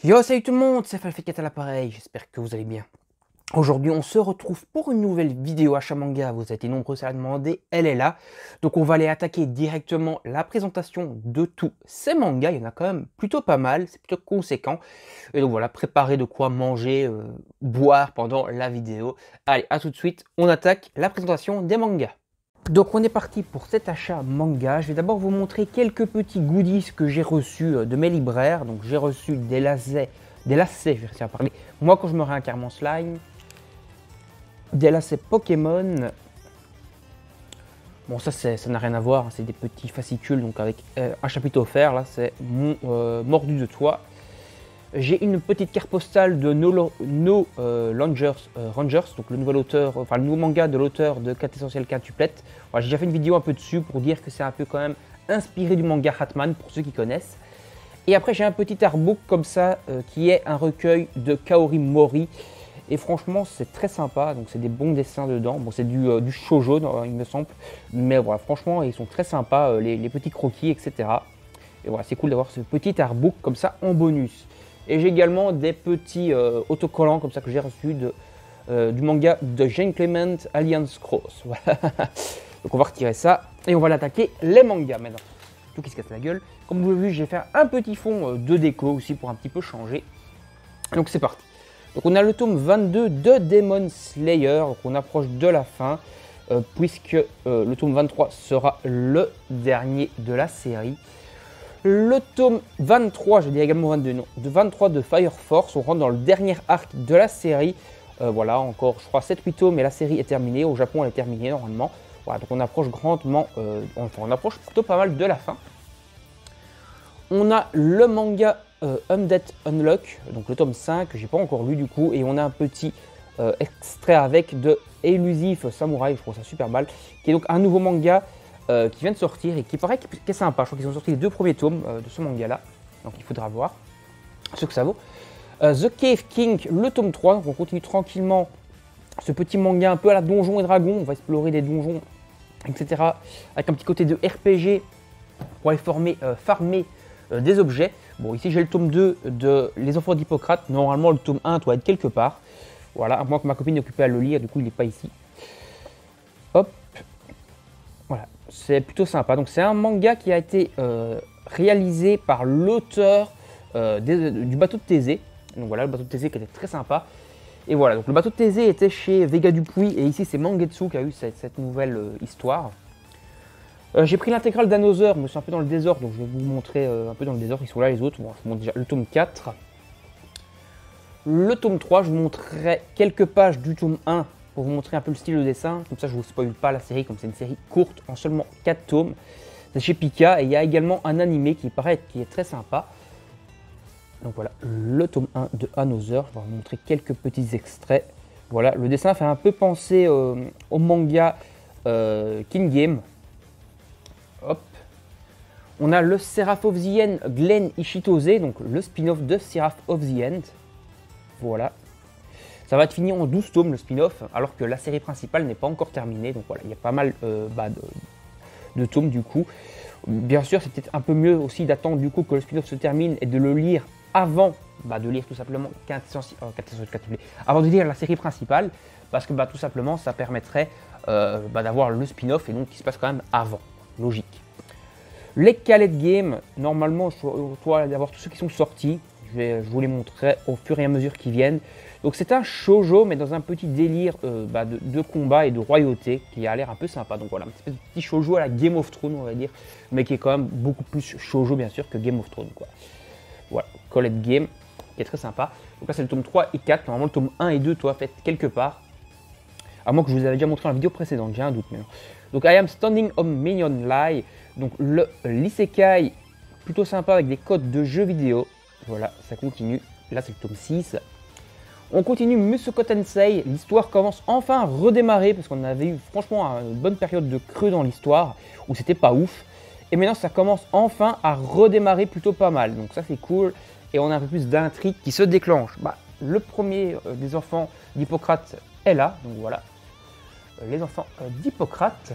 Yo, salut tout le monde, c'est Falficat à l'appareil, j'espère que vous allez bien. Aujourd'hui, on se retrouve pour une nouvelle vidéo achat manga. Vous avez été nombreux à la demander, elle est là. Donc, on va aller attaquer directement la présentation de tous ces mangas. Il y en a quand même plutôt pas mal, c'est plutôt conséquent. Et donc voilà, préparez de quoi manger, boire pendant la vidéo. Allez, à tout de suite, on attaque la présentation des mangas. Donc on est parti pour cet achat manga. Je vais d'abord vous montrer quelques petits goodies que j'ai reçus de mes libraires. Donc j'ai reçu des lacets, je vais réussir à parler. Moi quand je me réincarne en slime, des lacets Pokémon. Bon ça n'a rien à voir, hein, c'est des petits fascicules donc avec un chapitre offert. Là c'est mon mordu de toi. J'ai une petite carte postale de Rangers, donc le nouvel auteur, enfin le nouveau manga de l'auteur de 4 essentiels quintuplets. Voilà, j'ai déjà fait une vidéo un peu dessus pour dire que c'est un peu quand même inspiré du manga Hatman pour ceux qui connaissent. Et après j'ai un petit artbook comme ça qui est un recueil de Kaori Mori. Et franchement c'est très sympa, donc c'est des bons dessins dedans. Bon c'est du shoujo il me semble, mais voilà franchement ils sont très sympas, les petits croquis etc. Et voilà c'est cool d'avoir ce petit artbook comme ça en bonus. Et j'ai également des petits autocollants comme ça que j'ai reçus du manga de Jane Clement Alliance Cross. Voilà. Donc on va retirer ça et on va l'attaquer les mangas maintenant. Tout qui se casse la gueule. Comme vous l'avez vu, j'ai fait un petit fond de déco aussi pour un petit peu changer. Donc c'est parti. Donc on a le tome 22 de Demon Slayer. Donc on approche de la fin puisque le tome 23 sera le dernier de la série. Le tome 23, je dis également 22, non, de 23 de Fire Force, on rentre dans le dernier arc de la série. Voilà, encore je crois 7-8 tomes et la série est terminée. Au Japon elle est terminée normalement. Voilà, donc on approche grandement, enfin on approche plutôt pas mal de la fin. On a le manga Undead Unlock, donc le tome 5, que j'ai pas encore lu du coup, et on a un petit extrait avec de Elusive Samurai, je trouve ça super mal, qui est donc un nouveau manga qui vient de sortir et qui paraît qui est sympa. Je crois qu'ils ont sorti les 2 premiers tomes de ce manga là, donc il faudra voir ce que ça vaut. The Cave King, le tome 3, donc on continue tranquillement ce petit manga un peu à la Donjons et Dragons, on va explorer des donjons etc. avec un petit côté de RPG pour aller farmer des objets. Bon ici j'ai le tome 2 de Les Enfants d'Hippocrate, normalement le tome 1 doit être quelque part. Voilà, à moins que ma copine est occupée à le lire, du coup il n'est pas ici. Hop. Voilà, c'est plutôt sympa. Donc c'est un manga qui a été réalisé par l'auteur du bateau de Thésée. Donc voilà, le bateau de Thésée qui était très sympa. Et voilà, donc le bateau de Thésée était chez Vega Dupuis et ici c'est Mangetsu qui a eu cette nouvelle histoire. J'ai pris l'intégrale d'Another, mais c'est un peu dans le désordre, donc je vais vous montrer un peu dans le désordre. Ils sont là les autres. Bon, je vous montre déjà le tome 4. Le tome 3, je vous montrerai quelques pages du tome 1 pour vous montrer un peu le style de dessin. Comme ça, je ne vous spoil pas la série, comme c'est une série courte en seulement 4 tomes. C'est chez Pika et il y a également un animé qui paraît qui est très sympa. Donc voilà, le tome 1 de Another. Je vais vous montrer quelques petits extraits. Voilà, le dessin fait un peu penser au manga King Game. Hop. On a le Seraph of the End Glen Ishitose, donc le spin-off de Seraph of the End. Voilà. Ça va être fini en 12 tomes le spin-off, alors que la série principale n'est pas encore terminée. Donc voilà, il y a pas mal de tomes du coup. Bien sûr, c'est peut-être un peu mieux aussi d'attendre du coup que le spin-off se termine et de le lire avant de lire tout simplement avant de lire la série principale, parce que tout simplement ça permettrait d'avoir le spin-off et donc qui se passe quand même avant. Logique. Les Calet Games, normalement, je dois avoir tous ceux qui sont sortis. Je vous les montrerai au fur et à mesure qu'ils viennent. Donc c'est un shoujo, mais dans un petit délire de combat et de royauté qui a l'air un peu sympa. Donc voilà, un petit shoujo à la Game of Thrones, on va dire, mais qui est quand même beaucoup plus shoujo, bien sûr, que Game of Thrones, quoi. Voilà, Calet Game, qui est très sympa. Donc là, c'est le tome 3 et 4. Normalement, le tome 1 et 2 doivent être quelque part. À moins que je vous avais déjà montré dans la vidéo précédente, j'ai un doute maintenant. Donc I Am Standing on Minion Lie, donc l'isekai plutôt sympa avec des codes de jeux vidéo. Voilà, ça continue. Là c'est le tome 6. On continue Mushoku Tensei, l'histoire commence enfin à redémarrer parce qu'on avait eu franchement une bonne période de creux dans l'histoire où c'était pas ouf. Et maintenant ça commence enfin à redémarrer plutôt pas mal, donc ça c'est cool. Et on a un peu plus d'intrigue qui se déclenche. Le premier des enfants d'Hippocrate est là, donc voilà. Les enfants d'Hippocrate.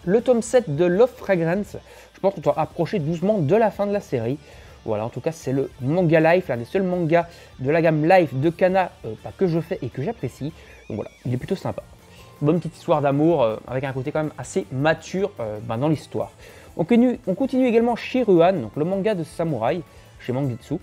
Le tome 7 de Love Fragrance. Je pense qu'on doit approcher doucement de la fin de la série. Voilà, en tout cas, c'est le manga Life, l'un des seuls mangas de la gamme Life de Kana que je fais et que j'apprécie. Donc voilà, il est plutôt sympa. Bonne petite histoire d'amour avec un côté quand même assez mature dans l'histoire. On continue également Shiruan, donc le manga de samouraï chez Mangetsu,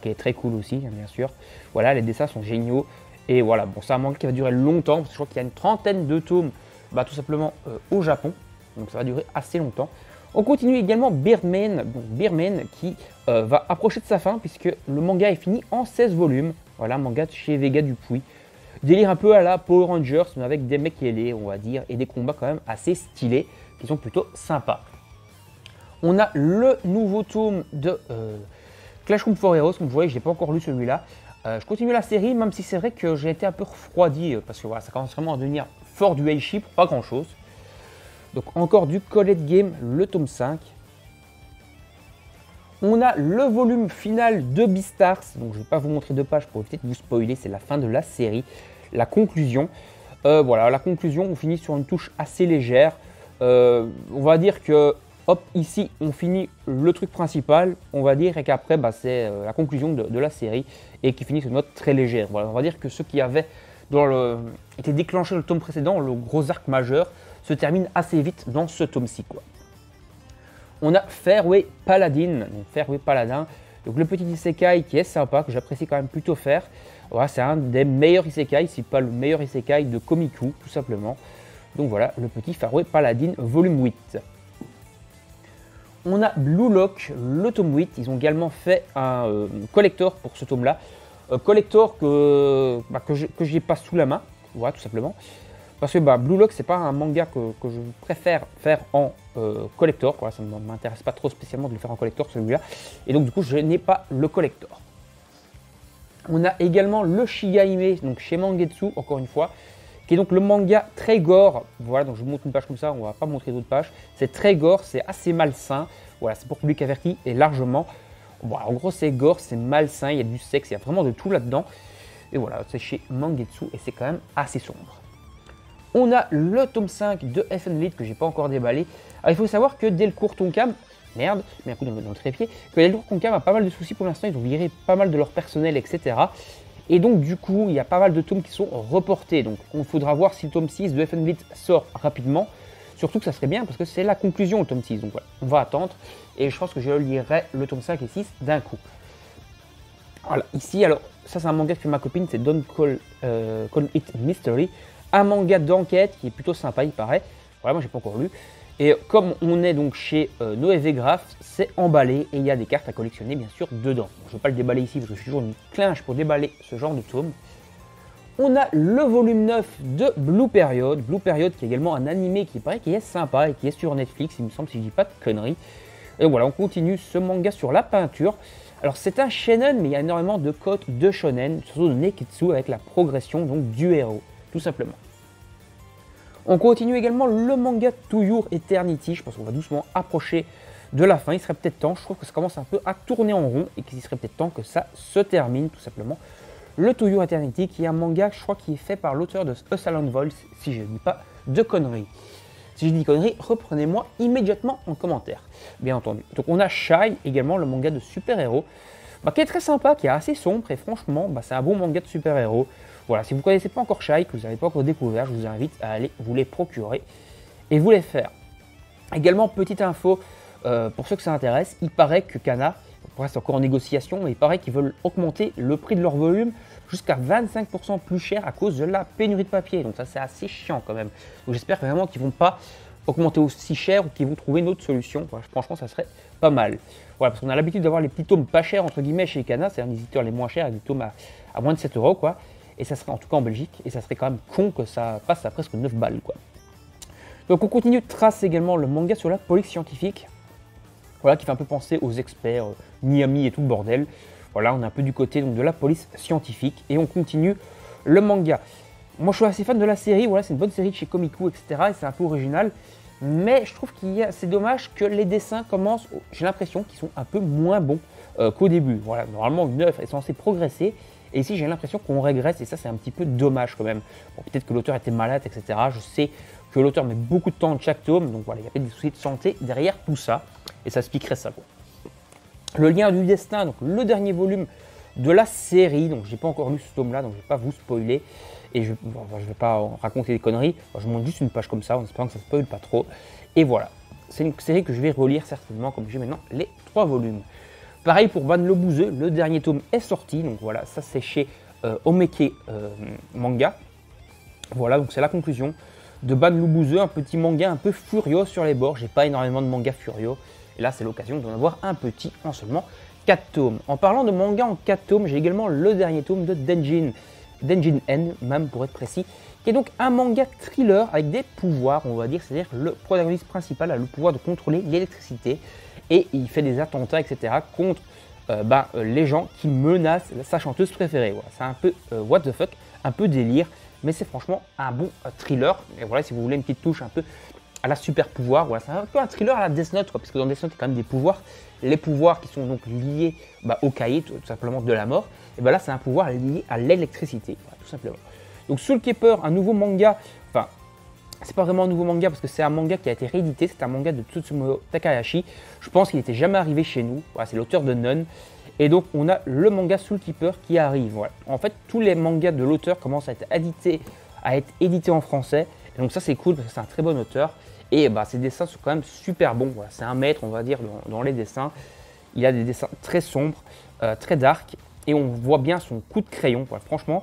qui est très cool aussi, hein, bien sûr. Voilà, les dessins sont géniaux. Et voilà, bon, c'est un manga qui va durer longtemps, parce que je crois qu'il y a une trentaine de tomes tout simplement au Japon. Donc ça va durer assez longtemps. On continue également Birdman, qui va approcher de sa fin, puisque le manga est fini en 16 volumes. Voilà, manga de chez Vega Dupuis. Délire un peu à la Power Rangers, mais avec des mecs ailés, on va dire, et des combats quand même assez stylés, qui sont plutôt sympas. On a le nouveau tome de Clash Room for Heroes, comme vous voyez, je n'ai pas encore lu celui-là. Je continue la série, même si c'est vrai que j'ai été un peu refroidi, parce que voilà, ça commence vraiment à devenir fort du Heishi pour pas grand-chose. Donc encore du Colette Game, le tome 5. On a le volume final de Beastars, donc je ne vais pas vous montrer de pages pour éviter de vous spoiler, c'est la fin de la série, la conclusion. Voilà, la conclusion, on finit sur une touche assez légère. On va dire que, hop, ici, on finit le truc principal, on va dire, et qu'après, c'est la conclusion de la série, et qui finit sur une note très légère. Voilà, on va dire que ceux qui avaient été déclenchés dans le tome précédent, le gros arc majeur, se termine assez vite dans ce tome-ci, quoi. On a Fairway Paladin, donc le petit isekai qui est sympa, que j'apprécie quand même plutôt faire. Voilà, c'est un des meilleurs isekai, si pas le meilleur isekai de Komiku, tout simplement. Donc voilà, le petit Fairway Paladin volume 8. On a Blue Lock, le tome 8, ils ont également fait un collector pour ce tome-là. Collector que je n'ai pas sous la main, voilà, tout simplement. Parce que Blue Lock, c'est pas un manga que je préfère faire en collector, quoi. Ça ne m'intéresse pas trop spécialement de le faire en collector, celui-là. Et donc, du coup, je n'ai pas le collector. On a également le Shigahime, donc chez Mangetsu, encore une fois, qui est donc le manga très gore. Voilà, donc je vous montre une page comme ça, on va pas montrer d'autres pages. C'est très gore, c'est assez malsain. Voilà, c'est pour public averti et largement. Bon, en gros, c'est gore, c'est malsain, il y a du sexe, il y a vraiment de tout là-dedans. Et voilà, c'est chez Mangetsu et c'est quand même assez sombre. On a le tome 5 de FN Lead que j'ai pas encore déballé. Alors, il faut savoir que Delcourt Tonkam, merde, mais un coup dans le trépied, que Delcourt Tonkam a pas mal de soucis pour l'instant, ils ont viré pas mal de leur personnel, etc. Et donc du coup, il y a pas mal de tomes qui sont reportés. Donc il faudra voir si le tome 6 de FN Lead sort rapidement. Surtout que ça serait bien parce que c'est la conclusion le tome 6. Donc voilà, on va attendre. Et je pense que je lirai le tome 5 et 6 d'un coup. Voilà, ici, alors, ça c'est un manga que fait ma copine, c'est Don't Call It Mystery. Un manga d'enquête qui est plutôt sympa, il paraît. Voilà, moi j'ai pas encore lu. Et comme on est donc chez Noévé Graph, c'est emballé et il y a des cartes à collectionner bien sûr dedans. Bon, je ne vais pas le déballer ici parce que je suis toujours une clinche pour déballer ce genre de tome. On a le volume 9 de Blue Period. Blue Period qui est également un animé qui paraît qui est sympa et qui est sur Netflix, il me semble, si je dis pas de conneries. Et voilà, on continue ce manga sur la peinture. Alors c'est un shonen, mais il y a énormément de codes de shonen, surtout de Neketsu avec la progression donc du héros, tout simplement. On continue également le manga To Your Eternity. Je pense qu'on va doucement approcher de la fin. Il serait peut-être temps, je trouve que ça commence un peu à tourner en rond et qu'il serait peut-être temps que ça se termine tout simplement. Le To Your Eternity qui est un manga, je crois, qui est fait par l'auteur de A Silent Voice, si je ne dis pas de conneries. Si je dis conneries, reprenez-moi immédiatement en commentaire, bien entendu. Donc on a Shy, également le manga de super-héros, qui est très sympa, qui est assez sombre et franchement, c'est un bon manga de super-héros. Voilà, si vous ne connaissez pas encore Shy, que vous n'avez pas encore découvert, je vous invite à aller vous les procurer et vous les faire. Également, petite info, pour ceux que ça intéresse, il paraît que Kana, c'est encore en négociation, mais il paraît qu'ils veulent augmenter le prix de leur volume jusqu'à 25% plus cher à cause de la pénurie de papier. Donc ça, c'est assez chiant quand même. Donc j'espère vraiment qu'ils ne vont pas augmenter aussi cher ou qu'ils vont trouver une autre solution. Voilà, franchement, ça serait pas mal. Voilà, parce qu'on a l'habitude d'avoir les petits tomes pas chers, entre guillemets, chez Kana, c'est un des éditeurs les moins chers, avec des tomes à moins de 7 €, quoi. Et ça serait, en tout cas en Belgique, et ça serait quand même con que ça passe à presque 9 balles, quoi. Donc on continue de tracer également le manga sur la police scientifique, voilà, qui fait un peu penser aux experts, Miami et tout le bordel. Voilà, on est un peu du côté donc, de la police scientifique, et on continue le manga. Moi je suis assez fan de la série, voilà, c'est une bonne série de chez Komiku, etc. Et c'est un peu original, mais je trouve c'est dommage que les dessins commencent, j'ai l'impression qu'ils sont un peu moins bons qu'au début. Voilà, normalement une œuvre est censée progresser, et ici j'ai l'impression qu'on régresse, et ça c'est un petit peu dommage quand même. Bon, peut-être que l'auteur était malade, etc. Je sais que l'auteur met beaucoup de temps de chaque tome, donc voilà, il y a peut-être des soucis de santé derrière tout ça, et ça expliquerait ça, quoi. Le lien du destin, donc le dernier volume de la série. Donc j'ai pas encore lu ce tome-là, donc je vais pas vous spoiler. Et je vais pas raconter des conneries. Je montre juste une page comme ça en espérant que ça ne spoile pas trop. Et voilà, c'est une série que je vais relire certainement, comme j'ai maintenant les 3 volumes. Pareil pour Ban le Bouzeux, le dernier tome est sorti. Donc voilà, ça c'est chez Omeke Manga. Voilà, donc c'est la conclusion de Ban le Bouzeux, un petit manga un peu furio sur les bords. J'ai pas énormément de manga furio. Et là, c'est l'occasion d'en avoir un petit en seulement 4 tomes. En parlant de manga en 4 tomes, j'ai également le dernier tome de Denjin N, même pour être précis, qui est donc un manga thriller avec des pouvoirs, on va dire. C'est-à-dire que le protagoniste principal a le pouvoir de contrôler l'électricité et il fait des attentats, etc. contre les gens qui menacent sa chanteuse préférée. Voilà, c'est un peu what the fuck, un peu délire, mais c'est franchement un bon thriller. Et voilà, si vous voulez une petite touche un peu à la super pouvoir, voilà, c'est un peu un thriller à la Death Note, parce que dans Death Note, il y a quand même des pouvoirs. Les pouvoirs qui sont donc liés au cahier, tout simplement de la mort, et là c'est un pouvoir lié à l'électricité, voilà, tout simplement. Donc Soul Keeper, un nouveau manga, enfin, c'est pas vraiment un nouveau manga parce que c'est un manga qui a été réédité, c'est un manga de Tsutsumo Takahashi. Je pense qu'il n'était jamais arrivé chez nous, voilà, c'est l'auteur de Nun. Et donc on a le manga Soul Keeper qui arrive. Voilà. En fait, tous les mangas de l'auteur commencent à être édités en français. Et donc ça c'est cool parce que c'est un très bon auteur. Et ses dessins sont quand même super bons. Voilà. C'est un maître, on va dire, dans les dessins. Il a des dessins très sombres, très dark. Et on voit bien son coup de crayon. Voilà. Franchement,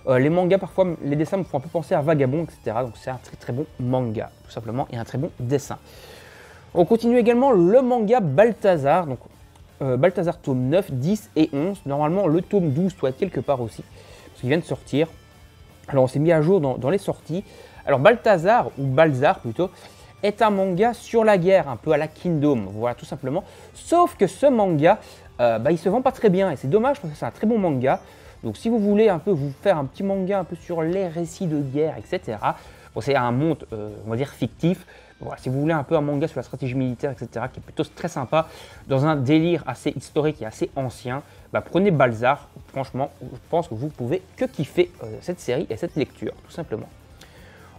les mangas, parfois, les dessins me font un peu penser à Vagabond, etc. Donc c'est un très très bon manga, tout simplement, et un très bon dessin. On continue également le manga Balthazar. Donc Balthazar tome 9, 10 et 11. Normalement, le tome 12 doit être quelque part aussi, parce qu'il vient de sortir. Alors on s'est mis à jour dans les sorties. Alors Balthazar, ou Balzar plutôt, est un manga sur la guerre, un peu à la Kingdom, voilà, tout simplement. Sauf que ce manga, il se vend pas très bien, et c'est dommage parce que c'est un très bon manga. Donc si vous voulez un peu vous faire un petit manga un peu sur les récits de guerre, etc. Bon, c'est un monde, on va dire, fictif. Voilà, si vous voulez un peu un manga sur la stratégie militaire, etc., qui est plutôt très sympa, dans un délire assez historique et assez ancien, prenez Balzar. Franchement, je pense que vous pouvez que kiffer cette série et cette lecture, tout simplement.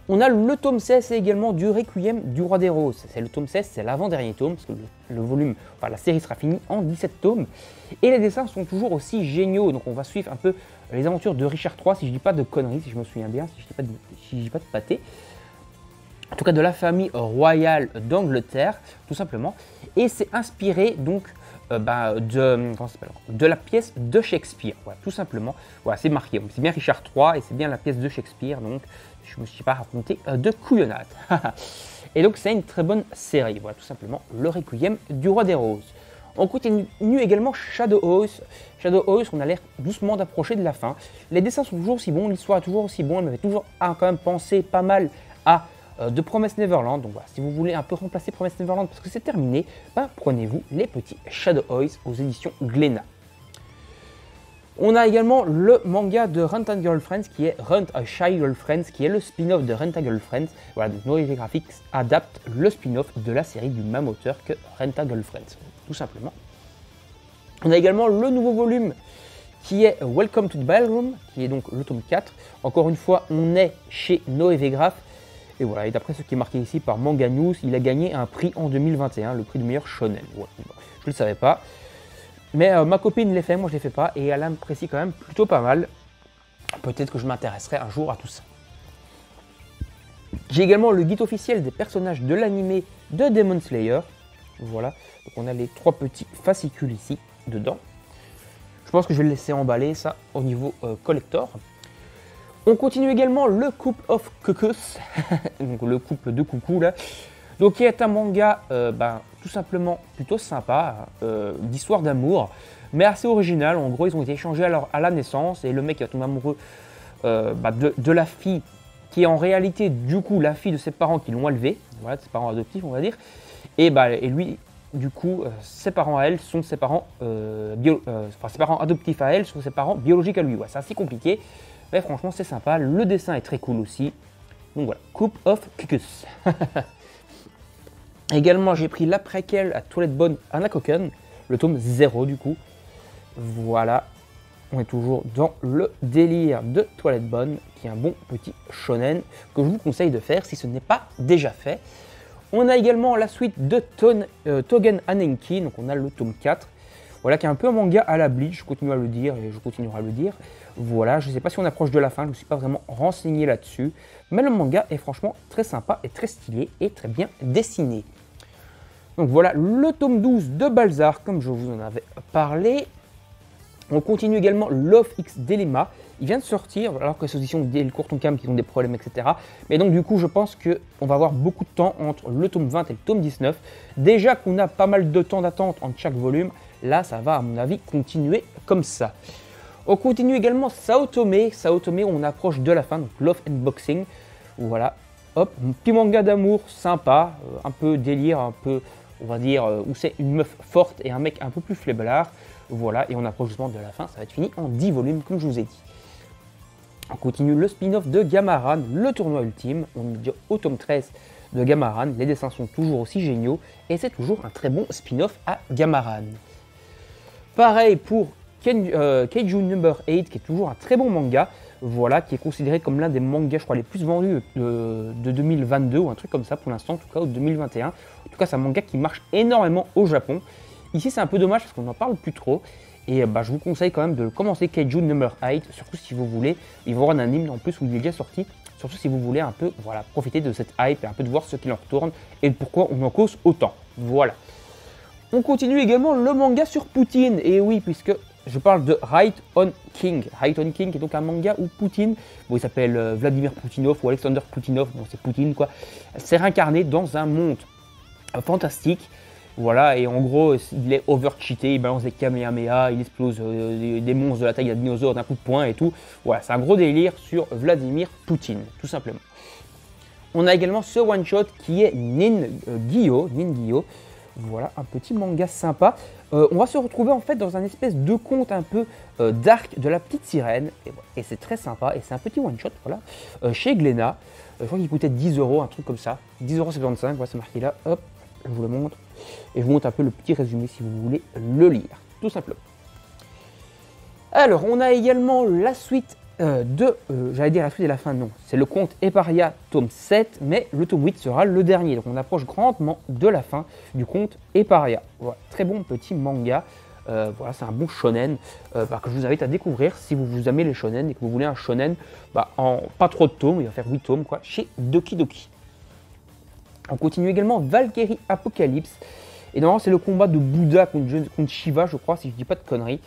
On a le tome 16 également du Requiem du Roi des Roses. C'est le tome 16, c'est l'avant-dernier tome, parce que le volume, la série sera finie en 17 tomes. Et les dessins sont toujours aussi géniaux. Donc on va suivre un peu les aventures de Richard III, si je ne dis pas de conneries, si je me souviens bien, si je ne dis pas de pâté. En tout cas de la famille royale d'Angleterre, tout simplement. Et c'est inspiré donc de la pièce de Shakespeare, voilà, tout simplement. Voilà, c'est marqué, c'est bien Richard III et c'est bien la pièce de Shakespeare, donc je ne me suis pas raconté de couillonnade. Et donc c'est une très bonne série, voilà, tout simplement, le Requiem du Roi des Roses. On continue également Shadow House. Shadow House, on a l'air doucement d'approcher de la fin. Les dessins sont toujours aussi bons, l'histoire est toujours aussi bonne, elle m'avait toujours quand même pensé pas mal à de Promise Neverland. Donc voilà, si vous voulez un peu remplacer Promise Neverland parce que c'est terminé, prenez-vous les petits Shadow House aux éditions Glénat. On a également le manga de Rent a Girlfriends qui est Rent a Shy Girlfriends, qui est le spin-off de Rent a Girlfriends. Voilà, donc Noévé Graphics adapte le spin-off de la série du même auteur que Rent a Girlfriends, tout simplement. On a également le nouveau volume qui est Welcome to the Ballroom, qui est donc le tome 4. Encore une fois, on est chez Noévé Graph. Et voilà, et d'après ce qui est marqué ici par Manga News, il a gagné un prix en 2021, le prix du meilleur shonen. Voilà, je ne le savais pas. Mais ma copine l'a fait, moi je ne l'ai fait pas, et elle apprécie quand même plutôt pas mal. Peut-être que je m'intéresserai un jour à tout ça. J'ai également le guide officiel des personnages de l'animé de Demon Slayer. Voilà, donc on a les 3 petits fascicules ici, dedans. Je pense que je vais le laisser emballer ça au niveau collector. On continue également le Couple of Cuckoos, donc le couple de coucou là. Donc qui est un manga tout simplement plutôt sympa, d'histoire d'amour, mais assez original. En gros, ils ont été échangés à la naissance et le mec va tomber amoureux de la fille qui est en réalité du coup la fille de ses parents qui l'ont élevée, voilà, de ses parents adoptifs on va dire. Et lui, du coup, ses parents à elle sont ses parents, ses parents adoptifs à elle sont ses parents biologiques à lui. Ouais, c'est assez compliqué, mais franchement c'est sympa. Le dessin est très cool aussi. Donc voilà, Couple of Cuckoos. Également, j'ai pris la préquelle à Toilette Bonne Anakoken, le tome 0 du coup. Voilà, on est toujours dans le délire de Toilette Bonne, qui est un bon petit shonen que je vous conseille de faire si ce n'est pas déjà fait. On a également la suite de Togen Anenki, donc on a le tome 4. Voilà, qui est un peu un manga à la Bleach, je continue à le dire et je continuerai à le dire. Voilà, je ne sais pas si on approche de la fin, je ne me suis pas vraiment renseigné là-dessus. Mais le manga est franchement très sympa et très stylé et très bien dessiné. Donc voilà, le tome 12 de Balzar, comme je vous en avais parlé. On continue également Love X Dilemma. Il vient de sortir, alors que les éditions Delcourt Tonkam qui ont des problèmes, etc. Mais donc du coup, je pense qu'on va avoir beaucoup de temps entre le tome 20 et le tome 19. Déjà qu'on a pas mal de temps d'attente entre chaque volume, là, ça va, à mon avis, continuer comme ça. On continue également Sao Tomé. Sao Tomé, on approche de la fin, donc Love and Boxing. Voilà, hop, un petit manga d'amour sympa, un peu délire, un peu, on va dire, où c'est une meuf forte et un mec un peu plus flaiblard. Voilà, et on approche justement de la fin, ça va être fini en 10 volumes, comme je vous ai dit. On continue le spin-off de Gamaran, le tournoi ultime. On est déjà au tome 13 de Gamaran. Les dessins sont toujours aussi géniaux et c'est toujours un très bon spin-off à Gamaran. Pareil pour Kaiju Number 8, qui est toujours un très bon manga. Voilà, qui est considéré comme l'un des mangas, je crois, les plus vendus de 2022 ou un truc comme ça pour l'instant, en tout cas, ou 2021. En tout cas, c'est un manga qui marche énormément au Japon. Ici, c'est un peu dommage parce qu'on n'en parle plus trop. Et je vous conseille quand même de commencer Kaiju Number 8, surtout si vous voulez. Il va y avoir un anime en plus où il est déjà sorti. Surtout si vous voulez un peu profiter de cette hype et un peu de voir ce qu'il en retourne et pourquoi on en cause autant. Voilà. On continue également le manga sur Poutine. Et oui, puisque je parle de Right on King. Right on King est donc un manga où Poutine, bon, il s'appelle Vladimir Poutinov ou Alexander Poutinov, bon, c'est Poutine quoi, s'est réincarné dans un monde fantastique. Voilà, et en gros, il est over-cheaté, il balance des kamehameha, il explose des monstres de la taille d'un dinosaure d'un coup de poing et tout. Voilà, c'est un gros délire sur Vladimir Poutine, tout simplement. On a également ce one-shot qui est Nin Gyo. Voilà, un petit manga sympa. On va se retrouver en fait dans un espèce de conte un peu dark de la petite sirène. Et c'est très sympa, et c'est un petit one-shot, voilà, chez Glénat. Je crois qu'il coûtait 10 €, un truc comme ça. 10,75 €, voilà, c'est marqué là, hop, je vous le montre. Et je vous montre un peu le petit résumé si vous voulez le lire, tout simplement. Alors, on a également la suite j'allais dire la suite et la fin, non. C'est le conte Eparia, tome 7, mais le tome 8 sera le dernier. Donc, on approche grandement de la fin du conte Eparia. Voilà, très bon petit manga. Voilà, c'est un bon shonen que je vous invite à découvrir si vous aimez les shonen et que vous voulez un shonen en pas trop de tomes, il va faire 8 tomes quoi, chez Doki Doki. On continue également Valkyrie Apocalypse. Et normalement, c'est le combat de Bouddha contre Shiva, je crois, si je dis pas de conneries.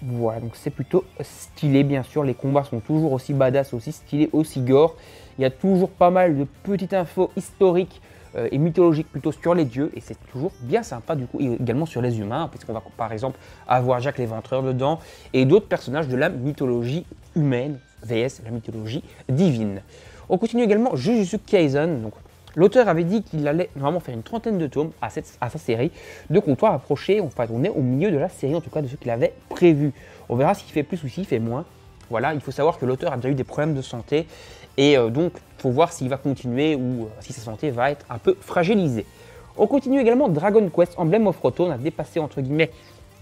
Voilà, donc c'est plutôt stylé, bien sûr. Les combats sont toujours aussi badass, aussi stylés, aussi gore. Il y a toujours pas mal de petites infos historiques et mythologiques plutôt sur les dieux. Et c'est toujours bien sympa, du coup, et également sur les humains, puisqu'on va par exemple avoir Jacques l'Éventreur dedans et d'autres personnages de la mythologie humaine, vs la mythologie divine. On continue également Jujutsu Kaisen. Donc, l'auteur avait dit qu'il allait normalement faire une trentaine de tomes à sa série de comptoir approché. Enfin, on est au milieu de la série, en tout cas de ce qu'il avait prévu. On verra s'il fait plus ou s'il fait moins. Voilà, il faut savoir que l'auteur a déjà eu des problèmes de santé et donc il faut voir s'il va continuer ou si sa santé va être un peu fragilisée. On continue également Dragon Quest Emblem of Roto. On a dépassé entre guillemets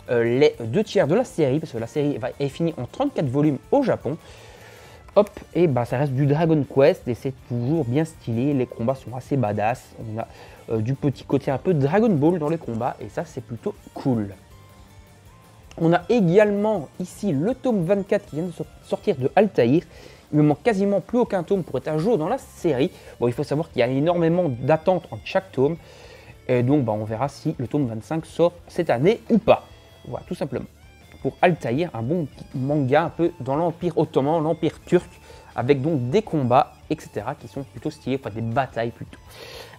les 2/3 de la série parce que la série est finie en 34 volumes au Japon. Hop, et ça reste du Dragon Quest et c'est toujours bien stylé, les combats sont assez badass, on a du petit côté un peu Dragon Ball dans les combats et ça c'est plutôt cool. On a également ici le tome 24 qui vient de sortir de Altaïr. Il ne manque quasiment plus aucun tome pour être à jour dans la série. Bon, il faut savoir qu'il y a énormément d'attentes entre chaque tome et donc on verra si le tome 25 sort cette année ou pas. Voilà, tout simplement. Pour Altaïr, un bon manga un peu dans l'Empire ottoman, l'Empire turc, avec donc des combats, etc. qui sont plutôt stylés, enfin des batailles plutôt.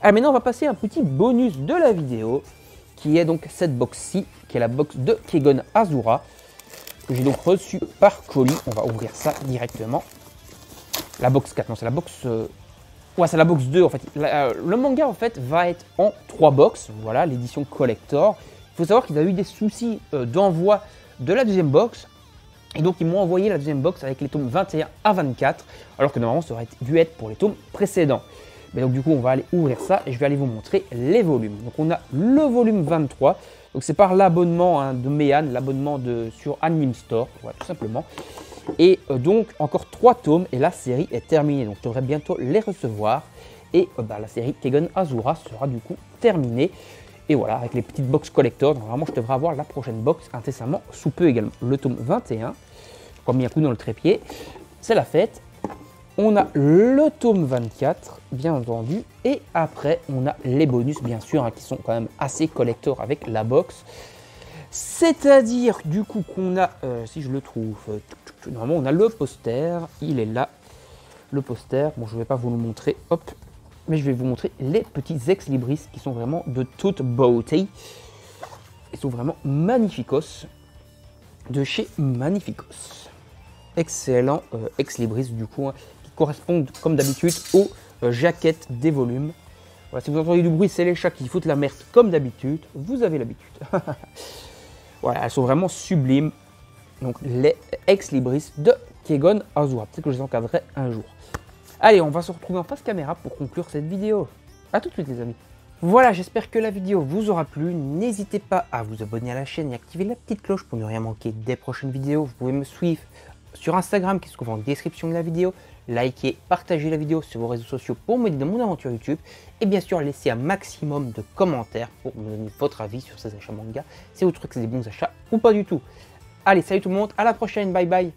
Alors maintenant, on va passer à un petit bonus de la vidéo, qui est donc cette box-ci, qui est la box de Kegon Azura, que j'ai donc reçue par colis. On va ouvrir ça directement. La box 4, non, c'est la box... Ouais, c'est la box 2 en fait. Le manga en fait va être en 3 box, voilà, l'édition collector. Il faut savoir qu'ils avaient eu des soucis d'envoi de la deuxième box et donc ils m'ont envoyé la deuxième box avec les tomes 21 à 24 alors que normalement ça aurait dû être pour les tomes précédents. Mais donc du coup on va aller ouvrir ça et je vais aller vous montrer les volumes. Donc on a le volume 23, donc c'est par l'abonnement de Mehan, l'abonnement sur Anime Store, voilà, tout simplement. Et donc encore 3 tomes et la série est terminée, donc je devrais bientôt les recevoir et la série Kegon Azura sera du coup terminée. Et voilà, avec les petites box collector, normalement je devrais avoir la prochaine box incessamment sous peu également. Le tome 21, j'ai pas mis un coup dans le trépied, c'est la fête. On a le tome 24, bien entendu, et après on a les bonus bien sûr, hein, qui sont quand même assez collector avec la box. C'est-à-dire du coup qu'on a, si je le trouve, normalement on a le poster, il est là, le poster, bon je ne vais pas vous le montrer, hop, mais je vais vous montrer les petits ex-libris qui sont vraiment de toute beauté. Ils sont vraiment magnificos, de chez Magnificos. Excellent ex-libris du coup, hein, qui correspondent comme d'habitude aux jaquettes des volumes. Voilà, si vous entendez du bruit, c'est les chats qui foutent la merde comme d'habitude, vous avez l'habitude. Voilà, elles sont vraiment sublimes. Donc les ex-libris de Kegon Azura. Peut-être que je les encadrerai un jour. Allez, on va se retrouver en face caméra pour conclure cette vidéo. A tout de suite les amis. Voilà, j'espère que la vidéo vous aura plu. N'hésitez pas à vous abonner à la chaîne et activer la petite cloche pour ne rien manquer des prochaines vidéos. Vous pouvez me suivre sur Instagram qui se trouve en description de la vidéo. Likez, partagez la vidéo sur vos réseaux sociaux pour m'aider dans mon aventure YouTube. Et bien sûr, laissez un maximum de commentaires pour me donner votre avis sur ces achats manga. Si vous trouvez que c'est des bons achats ou pas du tout. Allez, salut tout le monde, à la prochaine, bye bye.